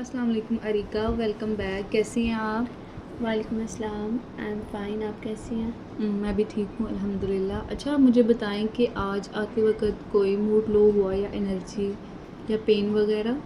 अस्सलाम वालेकुम अरीका, welcome back. कैसी हैं आप? वालेकुम अस्सलाम। आई एम फ़ाइन, आप कैसी हैं? मैं भी ठीक हूँ अल्हम्दुलिल्लाह। अच्छा, आप मुझे बताएं कि आज आते वक्त कोई मूड लो हुआ या एनर्जी या पेन वगैरह?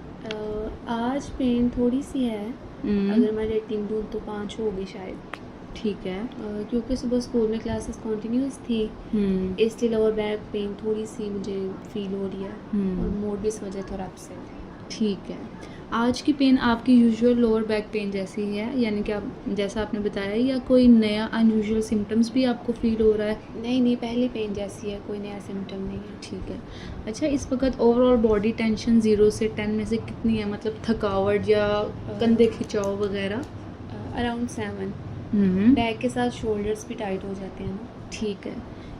आज पेन थोड़ी सी है। हम्म, अगर मैं रेटिंग दूँ तो 5 होगी शायद। ठीक है। क्योंकि सुबह स्कूल में क्लासेस कंटिन्यूस थी, हम्म इसलिए लोअर बैक पेन थोड़ी सी मुझे फ़ील हो रही है और हम्म मूड भी इस वजह थोड़ा अपसेट है। ठीक है। आज की पेन आपकी यूजुअल लोअर बैक पेन जैसी ही है, यानी कि आप जैसा आपने बताया, या कोई नया अनयूजुअल सिम्टम्स भी आपको फील हो रहा है? नहीं नहीं, पहली पेन जैसी है, कोई नया सिम्टम नहीं है। ठीक है। अच्छा, इस वक्त ओवरऑल बॉडी टेंशन 0 से 10 में से कितनी है? मतलब थकावट या कंधे खिंचाव वगैरह? अराउंड 7। हम्म बैक के साथ शोल्डर्स भी टाइट हो जाते हैं ना। ठीक है।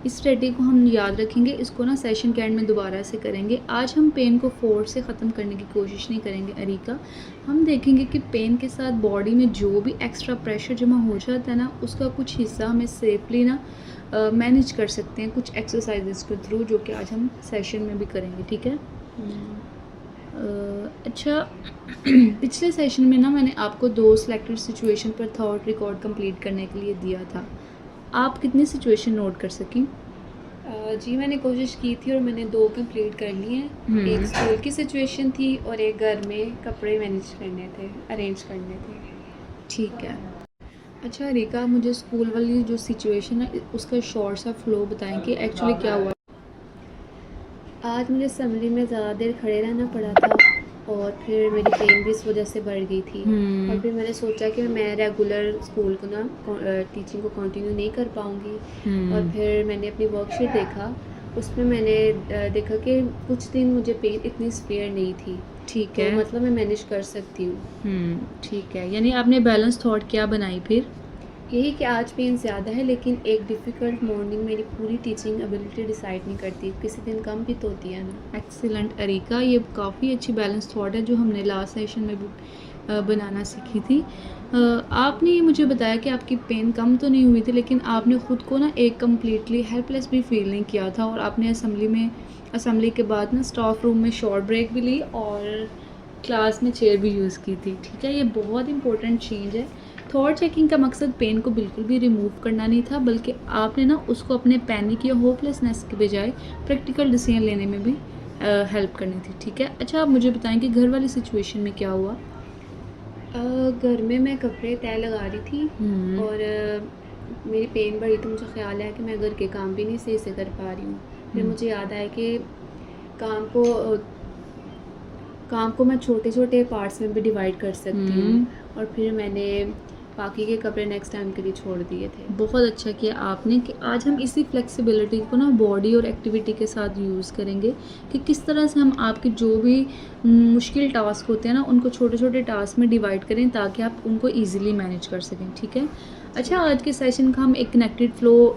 इस स्ट्रेटजी को हम याद रखेंगे, इसको ना सेशन के एंड में दोबारा से करेंगे। आज हम पेन को फोर्स से ख़त्म करने की कोशिश नहीं करेंगे अरीका। हम देखेंगे कि पेन के साथ बॉडी में जो भी एक्स्ट्रा प्रेशर जमा हो जाता है ना, उसका कुछ हिस्सा हमें सेफली ना मैनेज कर सकते हैं कुछ एक्सरसाइजेस के थ्रू, जो कि आज हम सेशन में भी करेंगे। ठीक है। हम्म, अच्छा, पिछले सेशन में ना मैंने आपको 2 सिलेक्टेड सिचुएशन पर थॉट रिकॉर्ड कंप्लीट करने के लिए दिया था। आप कितनी सिचुएशन नोट कर सकें? जी मैंने कोशिश की थी और मैंने 2 कंप्लीट कर लिए हैं। एक स्कूल की सिचुएशन थी और एक घर में कपड़े मैनेज करने थे, अरेंज करने थे। ठीक है। अच्छा रिका, मुझे स्कूल वाली जो सिचुएशन है उसका शॉर्ट सा फ्लो बताएं कि एक्चुअली क्या हुआ। आज मुझे असेंबली में ज़्यादा देर खड़े रहना पड़ा था और फिर मेरी पेन भी इस वजह से बढ़ गई थी। और फिर मैंने सोचा कि मैं रेगुलर स्कूल को ना टीचिंग को कंटिन्यू नहीं कर पाऊँगी। और फिर मैंने अपनी वर्कशीट देखा, उसमें मैंने देखा कि कुछ दिन मुझे पेन इतनी सीवियर नहीं थी। ठीक तो है। मतलब मैं मैनेज कर सकती हूँ। ठीक है, यानी आपने बैलेंस थॉट क्या बनाई फिर? यही कि आज पेन ज़्यादा है, लेकिन एक डिफ़िकल्ट मॉर्निंग मेरी पूरी टीचिंग एबिलिटी डिसाइड नहीं करती, किसी दिन कम भी तो होती है ना। एक्सीलेंट अरीका, ये काफ़ी अच्छी बैलेंस थॉट है जो हमने लास्ट सेशन में भी बनाना सीखी थी। आपने ये मुझे बताया कि आपकी पेन कम तो नहीं हुई थी, लेकिन आपने ख़ुद को ना एक कम्प्लीटली हेल्पलेस भी फील नहीं किया था, और आपने असेंबली के बाद ना स्टाफ रूम में शॉर्ट ब्रेक भी ली और क्लास में चेयर भी यूज़ की थी। ठीक है, ये बहुत इंपॉर्टेंट चेंज है। थॉट चेकिंग का मकसद पेन को बिल्कुल भी रिमूव करना नहीं था, बल्कि आपने ना उसको अपने पैनिक या होपलेसनेस के बजाय प्रैक्टिकल डिसीजन लेने में भी हेल्प करनी थी। ठीक है। अच्छा, आप मुझे बताएं कि घर वाली सिचुएशन में क्या हुआ? घर में मैं कपड़े तय लगा रही थी और मेरी पेन बढ़ी तो मुझे ख़्याल आया कि मैं घर के काम भी नहीं सही से कर पा रही हूँ। फिर मुझे याद आया कि काम को काम को मैं छोटे छोटे पार्ट्स में भी डिवाइड कर सकती हूँ। और फिर मैंने बाकी के कपड़े नेक्स्ट टाइम के लिए छोड़ दिए थे। बहुत अच्छा किया आपने कि आज हम इसी फ्लेक्सिबिलिटी को ना बॉडी और एक्टिविटी के साथ यूज़ करेंगे कि किस तरह से हम आपके जो भी मुश्किल टास्क होते हैं ना, उनको छोटे छोटे टास्क में डिवाइड करें ताकि आप उनको इजीली मैनेज कर सकें। ठीक है। अच्छा, आज के सेशन का हम एक कनेक्टेड फ्लो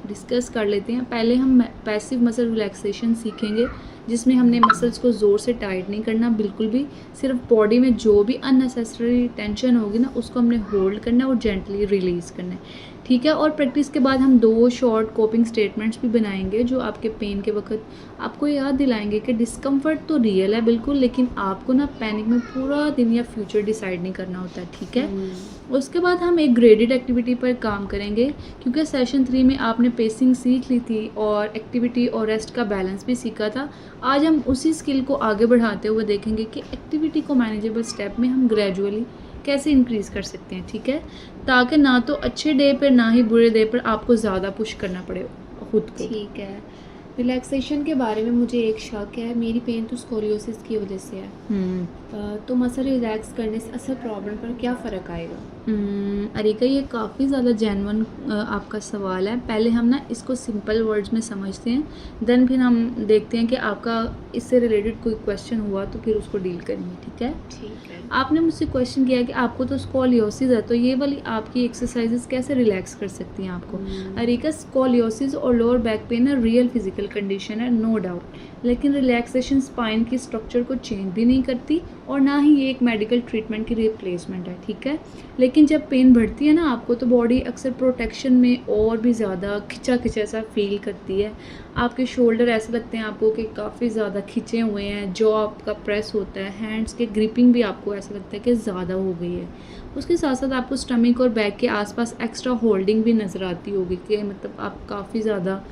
डिस्कस कर लेते हैं। पहले हम पैसिव मसल रिलैक्सेशन सीखेंगे, जिसमें हमने मसल्स को ज़ोर से टाइट नहीं करना बिल्कुल भी, सिर्फ बॉडी में जो भी अननेसेसरी टेंशन होगी ना, उसको हमने होल्ड करना है और जेंटली रिलीज़ करना है। ठीक है। और प्रैक्टिस के बाद हम 2 शॉर्ट कोपिंग स्टेटमेंट्स भी बनाएंगे जो आपके पेन के वक्त आपको याद दिलाएंगे कि डिस्कम्फर्ट तो रियल है बिल्कुल, लेकिन आपको ना पैनिक में पूरा दिन या फ्यूचर डिसाइड नहीं करना होता है। ठीक है। उसके बाद हम एक ग्रेडेड एक्टिविटी पर काम करेंगे, क्योंकि सेशन 3 में आपने पेसिंग सीख ली थी और एक्टिविटी और रेस्ट का बैलेंस भी सीखा था। आज हम उसी स्किल को आगे बढ़ाते हुए देखेंगे कि एक्टिविटी को मैनेजेबल स्टेप में हम ग्रेजुअली कैसे इंक्रीज़ कर सकते हैं। ठीक है, ताकि ना तो अच्छे डे पर ना ही बुरे डे पर आपको ज़्यादा पुश करना पड़े खुद को। ठीक है। रिलैक्सेशन के बारे में मुझे एक शक है, मेरी पेन तो स्कोलियोसिस की वजह से है। तो मसल रिलैक्स करने से असल प्रॉब्लम पर क्या फ़र्क आएगा? अरीका, ये काफ़ी ज़्यादा जेन्युइन आपका सवाल है। पहले हम ना इसको सिंपल वर्ड्स में समझते हैं, देन फिर हम देखते हैं कि आपका इससे रिलेटेड कोई क्वेश्चन हुआ तो फिर उसको डील करेंगे। ठीक है। ठीक है। आपने मुझसे क्वेश्चन किया कि आपको तो स्कोलियोसिस है, तो ये वाली आपकी एक्सरसाइजेस कैसे रिलैक्स कर सकती हैं आपको? अरीका, स्कोलियोसिस और लोअर बैक पेन ना रियल फिजिकल मेडिकल कंडीशन है, नो डाउट, लेकिन रिलैक्सेशन स्पाइन की स्ट्रक्चर को चेंज भी नहीं करती और ना ही ये एक मेडिकल ट्रीटमेंट की रिप्लेसमेंट है, ठीक है। लेकिन जब पेन बढ़ती है ना आपको, तो बॉडी अक्सर प्रोटेक्शन में और भी ज़्यादा खिंचा खिंचा सा फील करती है। आपके शोल्डर ऐसे लगते हैं आपको कि काफ़ी ज़्यादा खिंचे हुए हैं, जॉ आपका प्रेस होता है, हैंड्स के ग्रिपिंग भी आपको ऐसा लगता है कि ज़्यादा हो गई है। उसके साथ साथ आपको स्टमक और बैक के आसपास एक्स्ट्रा होल्डिंग भी नज़र आती होगी कि मतलब आप काफ़ी ज़्यादा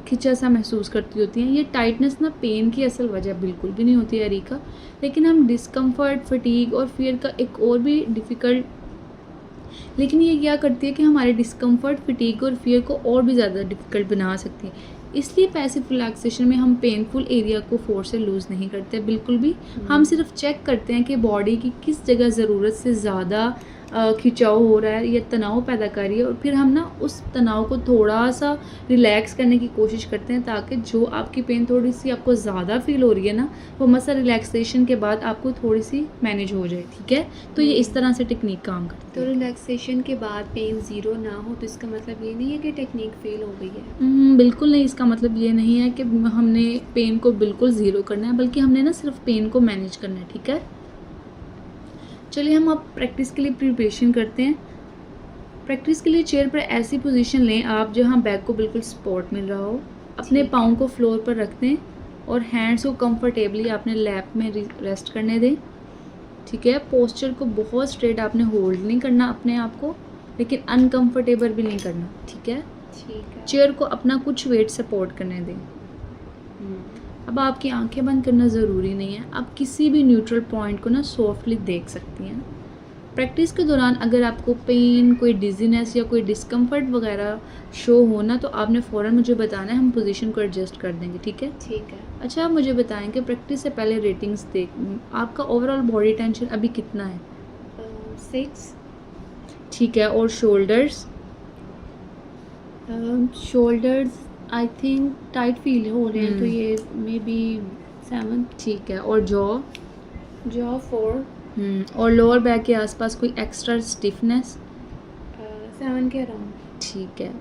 खिंचा सा महसूस करती होती हैं। ये टाइटनेस ना पेन की असल वजह बिल्कुल भी नहीं होती है अरीका, लेकिन हम डिस्कम्फर्ट, फटीग और फियर का एक और भी डिफ़िकल्ट, लेकिन ये क्या करती है कि हमारे डिस्कम्फर्ट, फटीग और फियर को और भी ज़्यादा डिफ़िकल्ट बना सकती है। इसलिए पैसिव रिलैक्सेशन में हम पेनफुल एरिया को फोर्स से लूज़ नहीं करते बिल्कुल भी। हम सिर्फ चेक करते हैं कि बॉडी की किस जगह ज़रूरत से ज़्यादा खिंचाव हो रहा है या तनाव पैदा कर रही है, और फिर हम ना उस तनाव को थोड़ा सा रिलैक्स करने की कोशिश करते हैं, ताकि जो आपकी पेन थोड़ी सी आपको ज़्यादा फील हो रही है ना, वो मसल रिलैक्सेशन के बाद आपको थोड़ी सी मैनेज हो जाए, ठीक है। तो ये इस तरह से टेक्निक काम करती है। तो रिलैक्सेशन के बाद पेन ज़ीरो ना हो तो इसका मतलब ये नहीं है कि टेक्निक फेल हो गई है? बिल्कुल नहीं, इसका मतलब ये नहीं है कि हमने पेन को बिल्कुल ज़ीरो करना है, बल्कि हमने ना सिर्फ पेन को मैनेज करना है, ठीक है। चलिए हम अब प्रैक्टिस के लिए प्रिपरेशन करते हैं। प्रैक्टिस के लिए चेयर पर ऐसी पोजीशन लें आप जहां बैक को बिल्कुल सपोर्ट मिल रहा हो। अपने पाँव को फ्लोर पर रख दें और हैंड्स को कंफर्टेबली अपने लैप में रेस्ट करने दें, ठीक है। पोस्चर को बहुत स्ट्रेट आपने होल्ड नहीं करना अपने आप को, लेकिन अनकंफर्टेबल भी नहीं करना, ठीक है। ठीक है। चेयर को अपना कुछ वेट सपोर्ट करने दें। अब आपकी आंखें बंद करना ज़रूरी नहीं है, आप किसी भी न्यूट्रल पॉइंट को ना सॉफ्टली देख सकती हैं। प्रैक्टिस के दौरान अगर आपको पेन, कोई डिजीनेस या कोई डिस्कम्फर्ट वगैरह शो हो ना, तो आपने फ़ौरन मुझे बताना है, हम पोजीशन को एडजस्ट कर देंगे, ठीक है। ठीक है। अच्छा, आप मुझे बताएं कि प्रैक्टिस से पहले रेटिंग्स देख, आपका ओवरऑल बॉडी टेंशन अभी कितना है? 6। ठीक है, और shoulders? Shoulders I think tight feel हो रहे हैं, तो ये मे बी 7। ठीक है, और जॉ? जॉ 4। और लोअर बैक के आसपास कोई एक्स्ट्रा स्टिफनेस? 7 के अराउंड। ठीक है।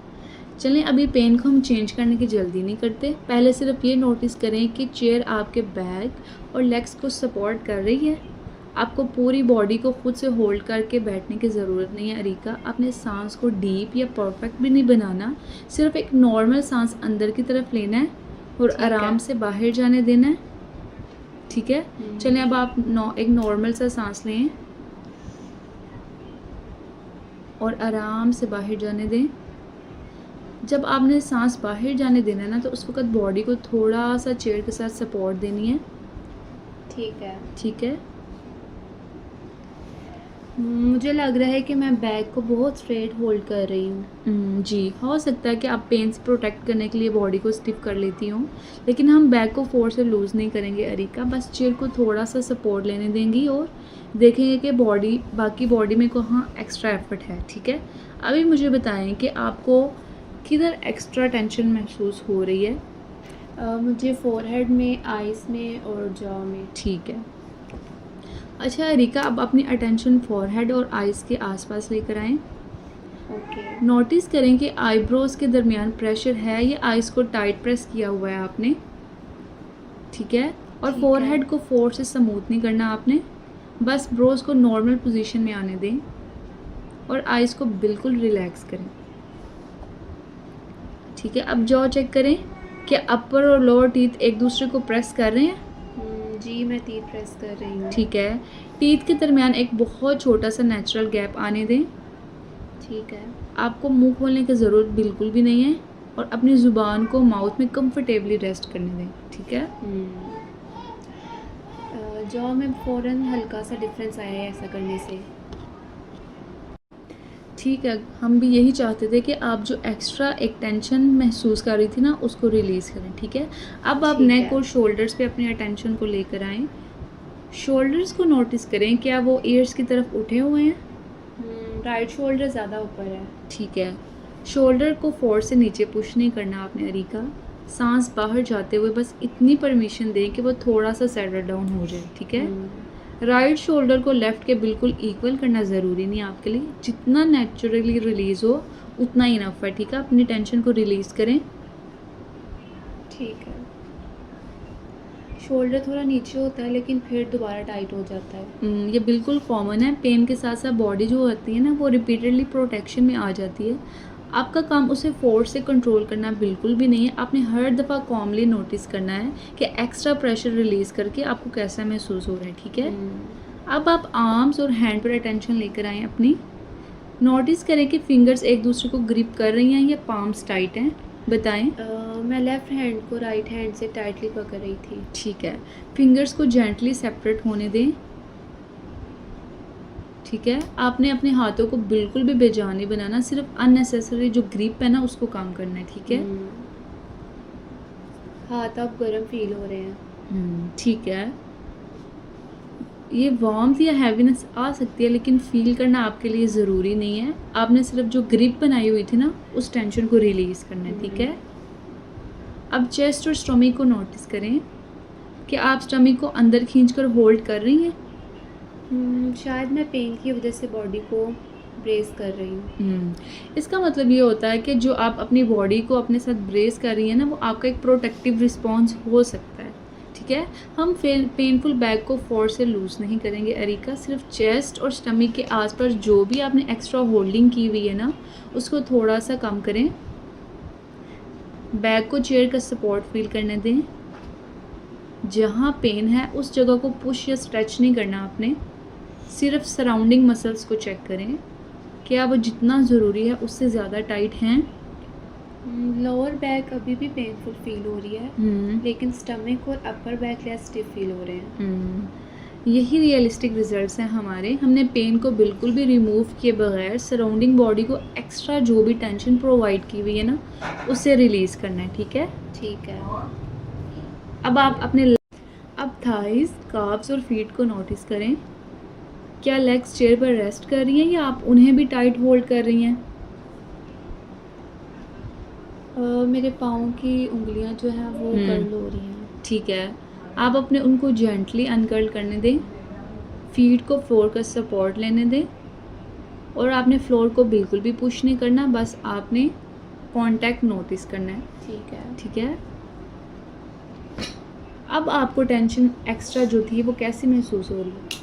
चलें, अभी पेन को हम चेंज करने की जल्दी नहीं करते, पहले सिर्फ ये नोटिस करें कि चेयर आपके बैक और लेग्स को सपोर्ट कर रही है। आपको पूरी बॉडी को खुद से होल्ड करके बैठने की ज़रूरत नहीं है अरीका। अपने सांस को डीप या परफेक्ट भी नहीं बनाना, सिर्फ एक नॉर्मल सांस अंदर की तरफ लेना है और आराम से बाहर जाने देना है, ठीक है। चलें, अब आप एक नॉर्मल सा सांस लें और आराम से बाहर जाने दें। जब आपने सांस बाहर जाने देना है ना, तो उस वक्त बॉडी को थोड़ा सा चेयर के साथ सपोर्ट देनी है, ठीक है। ठीक है। मुझे लग रहा है कि मैं बैक को बहुत स्ट्रेट होल्ड कर रही हूँ। जी, हो सकता है कि आप पेन से प्रोटेक्ट करने के लिए बॉडी को स्टिफ कर लेती हूँ, लेकिन हम बैक को फोर्स से लूज़ नहीं करेंगे अरीका, बस चेयर को थोड़ा सा सपोर्ट लेने देंगी और देखेंगे कि बाकी बॉडी में कहाँ एक्स्ट्रा एफर्ट है, ठीक है। अभी मुझे बताएं कि आपको किधर एक्स्ट्रा टेंशन महसूस हो रही है? मुझे फोरहेड में, आइज़ में और जॉ में। ठीक है। अच्छा अरीका, अब अपनी अटेंशन फोरहेड और आइज़ के आसपास लेकर आएं। ओके। नोटिस करें कि आईब्रोज़ के दरमियान प्रेशर है या आइज़ को टाइट प्रेस किया हुआ है आपने, ठीक है। और ठीक फोरहेड है। को फोर्स से स्मूथ नहीं करना आपने, बस ब्रोज को नॉर्मल पोजीशन में आने दें और आइज़ को बिल्कुल रिलैक्स करें, ठीक है। अब जॉ चेक करें कि अपर और लोअर टीथ एक दूसरे को प्रेस कर रहे हैं। जी, मैं टीथ प्रेस कर रही हूँ। ठीक है। टीथ के दरमियान एक बहुत छोटा सा नेचुरल गैप आने दें। ठीक है। आपको मुंह खोलने की ज़रूरत बिल्कुल भी नहीं है और अपनी ज़ुबान को माउथ में कंफर्टेबली रेस्ट करने दें, ठीक है। जॉ में फ़ौरन हल्का सा डिफरेंस आया है ऐसा करने से। ठीक है, हम भी यही चाहते थे कि आप जो एक्स्ट्रा एक टेंशन महसूस कर रही थी ना, उसको रिलीज़ करें, ठीक है। अब आप नेक और शोल्डर्स पे अपनी अटेंशन को लेकर आएँ। शोल्डर्स को नोटिस करें, क्या वो ईयर्स की तरफ उठे हुए हैं? राइट शोल्डर ज़्यादा ऊपर है। ठीक है। शोल्डर को फोर्स से नीचे पुश नहीं करना आपने अरीका। सांस बाहर जाते हुए बस इतनी परमिशन दें कि वो थोड़ा सा सेटल डाउन हो जाए, ठीक है। राइट शोल्डर को लेफ़्ट के बिल्कुल इक्वल करना ज़रूरी नहीं आपके लिए, जितना नेचुरली रिलीज़ हो उतना ही इनफ है, ठीक है। अपनी टेंशन को रिलीज़ करें। ठीक है। शोल्डर थोड़ा नीचे होता है लेकिन फिर दोबारा टाइट हो जाता है। ये बिल्कुल कॉमन है। पेन के साथ साथ बॉडी जो होती है ना वो रिपीटेडली प्रोटेक्शन में आ जाती है। आपका काम उसे फोर्स से कंट्रोल करना बिल्कुल भी नहीं है। आपने हर दफ़ा कॉमली नोटिस करना है कि एक्स्ट्रा प्रेशर रिलीज़ करके आपको कैसा महसूस हो रहा है, ठीक है? अब आप आर्म्स और हैंड पर अटेंशन लेकर आएँ अपनी। नोटिस करें कि फिंगर्स एक दूसरे को ग्रिप कर रही हैं या पाम्स टाइट हैं, बताएं। मैं लेफ़्ट हैंड को राइट हैंड से टाइटली पकड़ रही थी। ठीक है, फिंगर्स को जेंटली सेपरेट होने दें, ठीक है? आपने अपने हाथों को बिल्कुल भी बेजान नहीं बनाना, सिर्फ अननेसेसरी जो ग्रिप है ना उसको काम करना है, ठीक है? हाथ अब गर्म फील हो रहे हैं। ठीक है। ये वार्मथ या हैवीनेस आ सकती है लेकिन फील करना आपके लिए ज़रूरी नहीं है। आपने सिर्फ जो ग्रिप बनाई हुई थी ना उस टेंशन को रिलीज़ करना है, ठीक है? अब चेस्ट और स्टमक को नोटिस करें कि आप स्टमक को अंदर खींचकर होल्ड कर रही हैं। शायद मैं पेन की वजह से बॉडी को ब्रेस कर रही हूँ। इसका मतलब ये होता है कि जो आप अपनी बॉडी को अपने साथ ब्रेस कर रही हैं ना वो आपका एक प्रोटेक्टिव रिस्पॉन्स हो सकता है, ठीक है? हम पेनफुल बैक को फोर्स से लूज़ नहीं करेंगे अरीका, सिर्फ चेस्ट और स्टमक के आसपास जो भी आपने एक्स्ट्रा होल्डिंग की हुई है ना उसको थोड़ा सा कम करें। बैक को चेयर का सपोर्ट फील करने दें। जहाँ पेन है उस जगह को पुश या स्ट्रेच नहीं करना आपने, सिर्फ सराउंडिंग मसल्स को चेक करें क्या वो जितना ज़रूरी है उससे ज़्यादा टाइट हैं। लोअर बैक अभी भी पेनफुल फील हो रही है लेकिन स्टमक और upper back less stiff feel हो रहे हैं। यही रियलिस्टिक रिजल्ट्स हैं हमारे। हमने पेन को बिल्कुल भी रिमूव किए बगैर सराउंडिंग बॉडी को एक्स्ट्रा जो भी टेंशन प्रोवाइड की हुई है ना उससे रिलीज़ करना है, ठीक है? ठीक है। अब आप अपने थाइज, काफ्स और फीट को नोटिस करें। क्या लेग्स चेयर पर रेस्ट कर रही हैं या आप उन्हें भी टाइट होल्ड कर रही हैं? मेरे पाँव की उंगलियां जो है वो कर्ल हो रही हैं। ठीक है, आप अपने उनको जेंटली अनकर्ल करने दें। फीट को फ्लोर का सपोर्ट लेने दें और आपने फ्लोर को बिल्कुल भी पुश नहीं करना, बस आपने कांटेक्ट नोटिस करना है, ठीक है। ठीक है? अब आपको टेंशन एक्स्ट्रा जो थी वो कैसी महसूस हो रही है?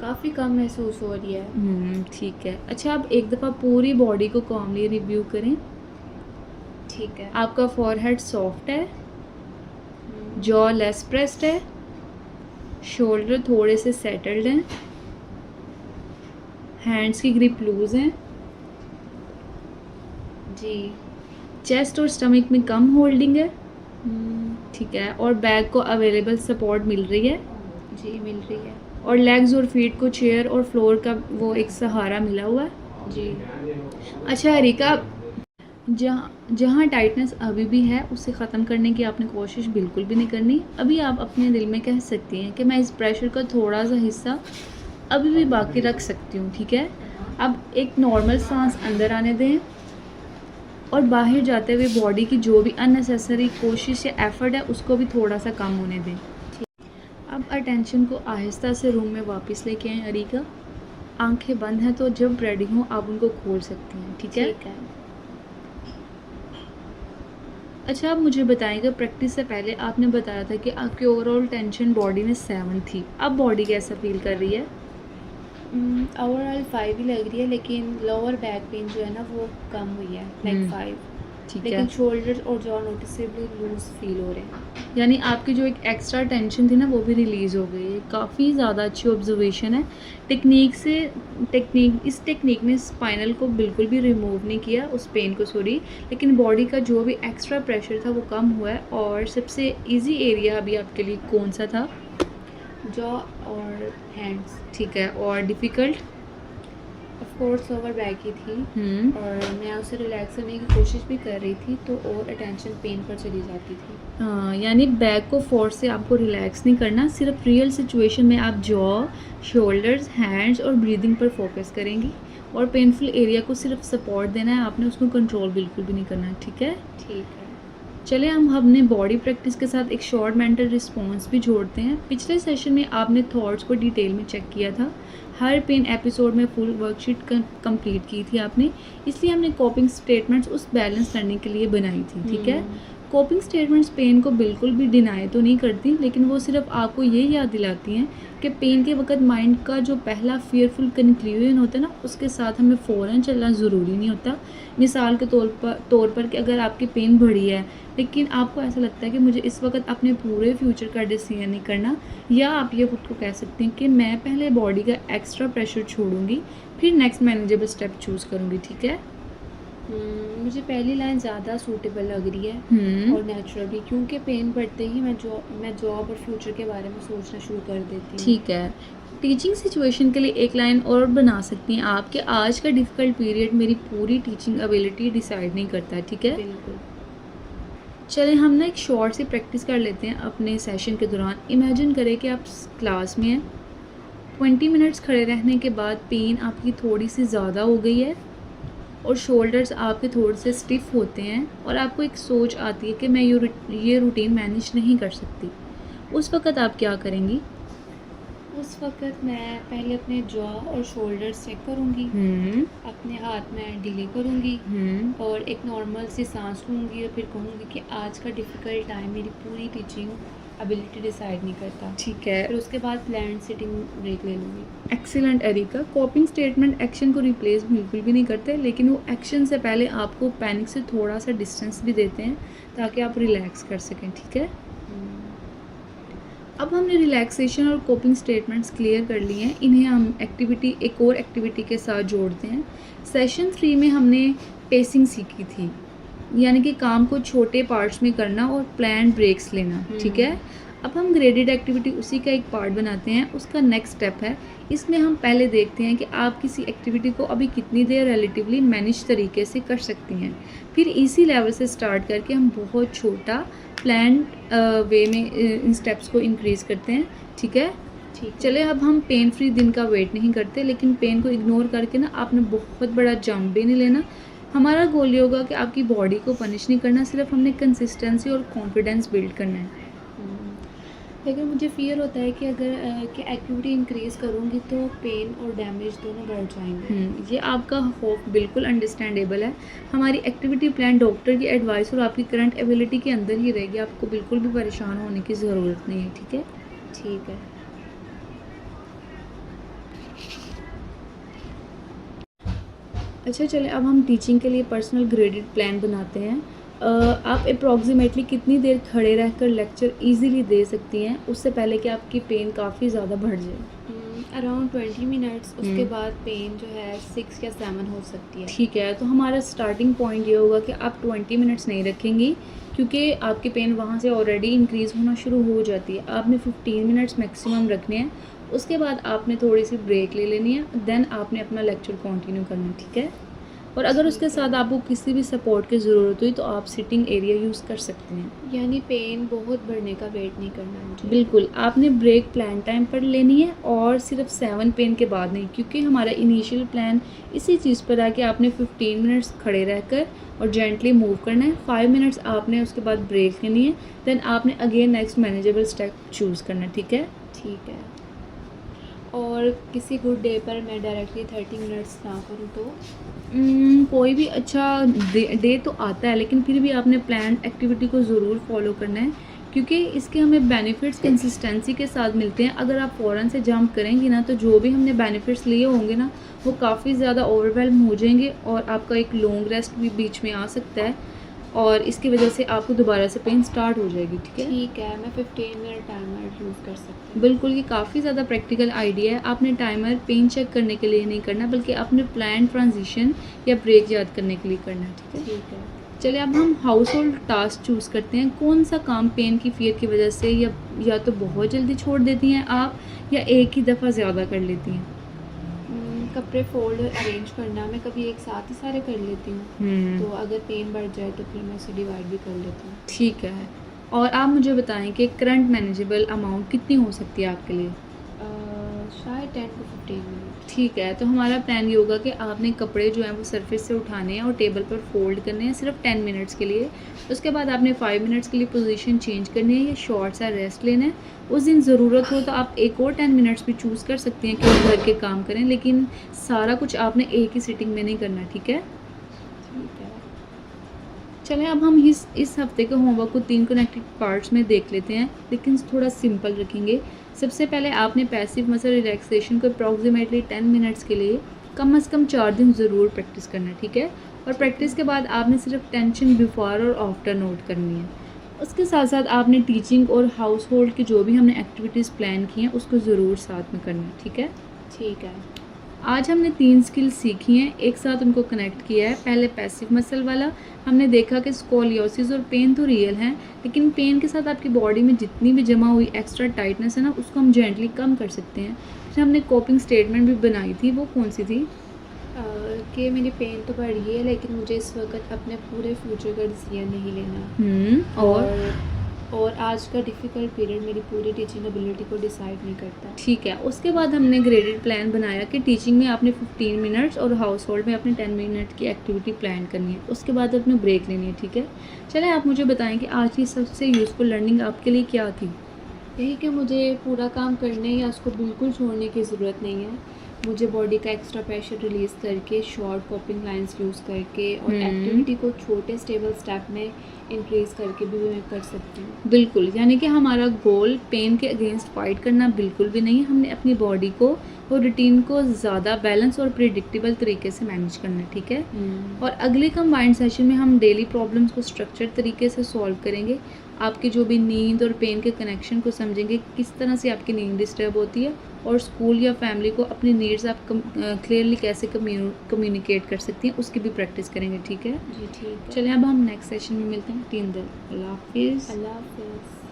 काफ़ी कम महसूस हो रही है। ठीक है। अच्छा, आप एक दफ़ा पूरी बॉडी को कॉमली रिव्यू करें। ठीक है। आपका फॉरहेड सॉफ्ट है, जॉ लेस प्रेस्ड है, शोल्डर थोड़े से सेटल्ड हैं, हैंड्स की ग्रिप लूज हैं जी। चेस्ट और स्टमक में कम होल्डिंग है, ठीक है? और बैक को अवेलेबल सपोर्ट मिल रही है जी, मिल रही है। और लेग्स और फीट को चेयर और फ्लोर का वो एक सहारा मिला हुआ है जी। अच्छा अरीका, जहाँ टाइटनेस अभी भी है उसे ख़त्म करने की आपने कोशिश बिल्कुल भी नहीं करनी। अभी आप अपने दिल में कह सकती हैं कि मैं इस प्रेशर का थोड़ा सा हिस्सा अभी भी बाकी रख सकती हूँ, ठीक है? अब एक नॉर्मल सांस अंदर आने दें और बाहर जाते हुए बॉडी की जो भी अननेसेसरी कोशिश या एफर्ट है उसको भी थोड़ा सा कम होने दें। अब अटेंशन को आहिस्ता से रूम में वापस लेके आएँ अरीका। आंखें बंद हैं तो जब रेडी हों आप उनको खोल सकती हैं, ठीक है? ठीक है। अच्छा, आप मुझे बताइएगा, प्रैक्टिस से पहले आपने बताया था कि आपकी ओवरऑल टेंशन बॉडी में 7 थी, अब बॉडी कैसा फील कर रही है? ओवरऑल 5 ही लग रही है लेकिन लोअर बैक पेन जो है ना वो कम हुई है, लाइक 5। ठीक लेकिन है, शोल्डर और जॉ नोटिसेबली लूज फील हो रहे हैं। यानी आपकी जो एक एक्स्ट्रा टेंशन थी ना वो भी रिलीज़ हो गई है। काफ़ी ज़्यादा अच्छी ऑब्जर्वेशन है। इस टेक्निक ने स्पाइनल को बिल्कुल भी रिमूव नहीं किया, उस पेन को, सॉरी, लेकिन बॉडी का जो भी एक्स्ट्रा प्रेशर था वो कम हुआ है। और सबसे इजी एरिया अभी आपके लिए कौन सा था? जॉ और हैंड्स। ठीक है, और difficult? Of course lower back ही थी और मैं उसे रिलैक्स करने की कोशिश भी कर रही थी तो और अटेंशन पेन पर चली जाती थी। हाँ, यानी बैक को फोर्स से आपको रिलैक्स नहीं करना, सिर्फ रियल सिचुएशन में आप जॉ, शोल्डर्स, हैंड्स और ब्रीदिंग पर फोकस करेंगी और पेनफुल एरिया को सिर्फ सपोर्ट देना है, आपने उसको कंट्रोल बिल्कुल भी नहीं करना है, ठीक है? ठीक है। चले हम अपने बॉडी प्रैक्टिस के साथ एक शॉर्ट मेंटल रिस्पॉन्स भी जोड़ते हैं। पिछले सेशन में आपने थॉट्स को डिटेल में चेक किया था, हर पेन एपिसोड में फुल वर्कशीट कंप्लीट की थी आपने, इसलिए हमने कॉपिंग स्टेटमेंट्स उस बैलेंस करने के लिए बनाई थी, ठीक है? कोपिंग स्टेटमेंट्स पेन को बिल्कुल भी डिनाई तो नहीं करती, लेकिन वो सिर्फ आपको ये याद दिलाती हैं कि पेन के वक्त माइंड का जो पहला फियरफुल कंक्लूजन होता है ना, उसके साथ हमें फ़ौरन चलना ज़रूरी नहीं होता। मिसाल के तौर पर कि अगर आपकी पेन बढ़ी है, लेकिन आपको ऐसा लगता है कि मुझे इस वक्त अपने पूरे फ्यूचर का डिसीजन नहीं करना, या आप ये खुद को कह सकते हैं कि मैं पहले बॉडी का एक्स्ट्रा प्रेशर छोड़ूंगी, फिर नेक्स्ट मैनेजेबल स्टेप चूज़ करूँगी। ठीक है। मुझे पहली लाइन ज़्यादा सूटेबल लग रही है और नेचुरल भी, क्योंकि पेन बढ़ते ही मैं जॉब और फ्यूचर के बारे में सोचना शुरू कर देती हूँ। ठीक है। टीचिंग सिचुएशन के लिए एक लाइन और बना सकती हैं आप कि आज का डिफ़िकल्ट पीरियड मेरी पूरी टीचिंग एबिलिटी डिसाइड नहीं करता। ठीक है। बिल्कुल। चलें हम ना एक शॉर्ट सी प्रैक्टिस कर लेते हैं अपने सेशन के दौरान। इमेजिन करें कि आप क्लास में हैं, 20 मिनट्स खड़े रहने के बाद पेन आपकी थोड़ी सी ज़्यादा हो गई है और शोल्डर्स आपके थोड़े से स्टिफ होते हैं, और आपको एक सोच आती है कि मैं ये रूटीन मैनेज नहीं कर सकती। उस वक्त आप क्या करेंगी? उस वक़्त मैं पहले अपने जॉ और शोल्डर्स चेक करूँगी, अपने हाथ में डिले करूँगी और एक नॉर्मल सी सांस लूँगी और फिर कहूँगी कि आज का डिफ़िकल्ट टाइम मेरी पूरी टीचिंग एबिलिटी डिसाइड नहीं करता। ठीक है। फिर उसके बाद प्लान्ड सिटिंग ब्रेक ले लूँगी। Excellent Erica. Coping statement action को रिप्लेस बिल्कुल भी नहीं करते, लेकिन वो एक्शन से पहले आपको पैनिक से थोड़ा सा डिस्टेंस भी देते हैं ताकि आप रिलैक्स कर सकें। ठीक है। अब हमने रिलैक्सेशन और कोपिंग स्टेटमेंट्स क्लियर कर लिए हैं, इन्हें हम एक और एक्टिविटी के साथ जोड़ते हैं। सेशन 3 में हमने पेसिंग सीखी थी, यानी कि काम को छोटे पार्ट्स में करना और प्लान ब्रेक्स लेना। ठीक है। अब हम ग्रेडेड एक्टिविटी उसी का एक पार्ट बनाते हैं। उसका नेक्स्ट स्टेप है, इसमें हम पहले देखते हैं कि आप किसी एक्टिविटी को अभी कितनी देर रिलेटिवली मैनेज तरीके से कर सकती हैं, फिर इसी लेवल से स्टार्ट करके हम बहुत छोटा प्लान वे में इन स्टेप्स को इंक्रीज़ करते हैं। ठीक है। ठीक। चले अब हम पेन फ्री दिन का वेट नहीं करते, लेकिन पेन को इग्नोर करके ना आपने बहुत बड़ा जंप भी नहीं लेना। हमारा गोल ये होगा कि आपकी बॉडी को पनिश नहीं करना, सिर्फ हमने कंसिस्टेंसी और कॉन्फिडेंस बिल्ड करना है। लेकिन मुझे फ़ियर होता है कि अगर कि एक्टिविटी इंक्रीज़ करूँगी तो पेन और डैमेज दोनों बढ़ जाएंगे। ये आपका होप बिल्कुल अंडरस्टैंडेबल है। हमारी एक्टिविटी प्लान डॉक्टर की एडवाइस और आपकी करंट एबिलिटी के अंदर ही रहेगी, आपको बिल्कुल भी परेशान होने की ज़रूरत नहीं है। ठीक है। ठीक है। अच्छा चलें अब हम टीचिंग के लिए पर्सनल ग्रेडेड प्लान बनाते हैं। आप अप्रॉक्सीमेटली कितनी देर खड़े रहकर लेक्चर इजीली दे सकती हैं उससे पहले कि आपकी पेन काफ़ी ज़्यादा बढ़ जाए? Around 20 minutes. उसके बाद पेन जो है 6 या 7 हो सकती है। ठीक है। तो हमारा स्टार्टिंग पॉइंट ये होगा कि आप 20 मिनट्स नहीं रखेंगी, क्योंकि आपकी पेन वहाँ से ऑलरेडी इंक्रीज़ होना शुरू हो जाती है। आपने 15 मिनट्स मैक्सिमम रखने हैं, उसके बाद आपने थोड़ी सी ब्रेक ले लेनी है, देन आपने अपना लेक्चर कंटिन्यू करना है। ठीक है। और अगर उसके साथ आपको किसी भी सपोर्ट की ज़रूरत हुई तो आप सिटिंग एरिया यूज़ कर सकते हैं। यानी पेन बहुत बढ़ने का वेट नहीं करना मुझे। बिल्कुल। आपने ब्रेक प्लान टाइम पर लेनी है और सिर्फ 7 पेन के बाद नहीं, क्योंकि हमारा इनिशियल प्लान इसी चीज़ पर है कि आपने 15 मिनट्स खड़े रहकर और जेंटली मूव करना है। 5 मिनट्स आपने उसके बाद ब्रेक लेनी है, देन आपने again next manageable step choose करना है। ठीक है। ठीक है। और किसी गुड डे पर मैं डायरेक्टली 30 मिनट्स ना करूँ तो? कोई भी अच्छा डे तो आता है, लेकिन फिर भी आपने प्लान एक्टिविटी को ज़रूर फॉलो करना है, क्योंकि इसके हमें बेनिफिट्स कंसिस्टेंसी के साथ मिलते हैं। अगर आप फ़ौरन से जंप करेंगी ना, तो जो भी हमने बेनिफिट्स लिए होंगे ना, वो काफ़ी ज़्यादा ओवरवेलम हो जाएंगे और आपका एक लॉन्ग रेस्ट भी बीच में आ सकता है, और इसकी वजह से आपको दोबारा से पेन स्टार्ट हो जाएगी। ठीक है। ठीक है। मैं 15 मिनट टाइमर यूज़ कर सकती हूँ। बिल्कुल। ये काफ़ी ज़्यादा प्रैक्टिकल आइडिया है। आपने टाइमर पेन चेक करने के लिए नहीं करना, बल्कि आपने प्लान ट्रांजिशन या ब्रेक याद करने के लिए करना है। ठीक है। ठीक है। चलिए अब हम हाउस होल्ड टास्क चूज़ करते हैं। कौन सा काम पेन की फियर की वजह से या तो बहुत जल्दी छोड़ देती हैं आप, या एक ही दफ़ा ज़्यादा कर लेती हैं? कपड़े फोल्ड अरेंज करना मैं कभी एक साथ ही सारे कर लेती हूँ, तो अगर पेन बढ़ जाए तो फिर मैं उसे डिवाइड भी कर लेती हूँ। ठीक है। और आप मुझे बताएं कि करंट मैनेजेबल अमाउंट कितनी हो सकती है आपके लिए? शायद 10 to 15 मिनट। ठीक है। तो हमारा प्लान ये होगा कि आपने कपड़े जो हैं वो सरफेस से उठाने हैं और टेबल पर फोल्ड करने हैं सिर्फ 10 मिनट्स के लिए। उसके बाद आपने 5 मिनट्स के लिए पोजीशन चेंज करनी है या शॉर्ट सा रेस्ट लेना है। उस दिन ज़रूरत हो तो आप एक और 10 मिनट्स भी चूज़ कर सकती हैं कि आप घर के काम करें, लेकिन सारा कुछ आपने एक ही सिटिंग में नहीं करना। ठीक है। ठीक है। चलें अब हम इस हफ्ते के होमवर्क को 3 कनेक्टेड पार्ट्स में देख लेते हैं, लेकिन थोड़ा सिंपल रखेंगे। सबसे पहले आपने पैसिव मसल रिलैक्सेशन को अप्रॉक्सीमेटली 10 मिनट्स के लिए कम से कम 4 दिन ज़रूर प्रैक्टिस करना है, ठीक है। और प्रैक्टिस के बाद आपने सिर्फ टेंशन बिफोर और आफ्टर नोट करनी है। उसके साथ साथ आपने टीचिंग और हाउस होल्ड की जो भी हमने एक्टिविटीज़ प्लान की हैं उसको ज़रूर साथ में करना है, ठीक है। ठीक है। आज हमने 3 स्किल्स सीखी हैं, एक साथ उनको कनेक्ट किया है। पहले पैसिव मसल वाला हमने देखा कि स्कोलियोसिस और पेन तो रियल हैं, लेकिन पेन के साथ आपकी बॉडी में जितनी भी जमा हुई एक्स्ट्रा टाइटनेस है ना, उसको हम जेंटली कम कर सकते हैं। फिर हमने कोपिंग स्टेटमेंट भी बनाई थी, वो कौन सी थी? कि मेरी पेन तो बढ़ रही है, लेकिन मुझे इस वक्त अपने पूरे फ्यूचर का डिसीजन नहीं लेना। और आज का डिफ़िकल्ट पीरियड मेरी पूरी टीचिंग एबिलिटी को डिसाइड नहीं करता। ठीक है। उसके बाद हमने ग्रेडेड प्लान बनाया कि टीचिंग में आपने 15 मिनट्स और हाउस होल्ड में अपने 10 मिनट की एक्टिविटी प्लान करनी है। उसके बाद अपने ब्रेक लेनी है, ठीक है। चलें आप मुझे बताएं कि आज की सबसे यूज़फुल लर्निंग आपके लिए क्या थी? यही कि मुझे पूरा काम करने या उसको बिल्कुल छोड़ने की ज़रूरत नहीं है। मुझे बॉडी का एक्स्ट्रा प्रेशर रिलीज़ करके, शॉर्ट कॉपिंग लाइंस यूज़ करके और एक्टिविटी को छोटे स्टेबल स्टेप में इंक्रीज़ करके भी मैं कर सकती हूँ। बिल्कुल, यानी कि हमारा गोल पेन के अगेंस्ट फाइट करना बिल्कुल भी नहीं है। हमने अपनी बॉडी को और रूटीन को ज़्यादा बैलेंस और प्रिडिक्टेबल तरीके से मैनेज करना है, ठीक है। और अगले कंबाइंड सेशन में हम डेली प्रॉब्लम्स को स्ट्रक्चर तरीके से सॉल्व करेंगे। आपकी जो भी नींद और पेन के कनेक्शन को समझेंगे, किस तरह से आपकी नींद डिस्टर्ब होती है, और स्कूल या फैमिली को अपनी नीड्स आप क्लियरली कैसे कम्युनिकेट कर सकती हैं, उसकी भी प्रैक्टिस करेंगे, ठीक है। जी ठीक है। चलें अब हम नेक्स्ट सेशन में मिलते हैं। टीम अल्लाह हाफिज़। अल्लाह हाफ़िज़।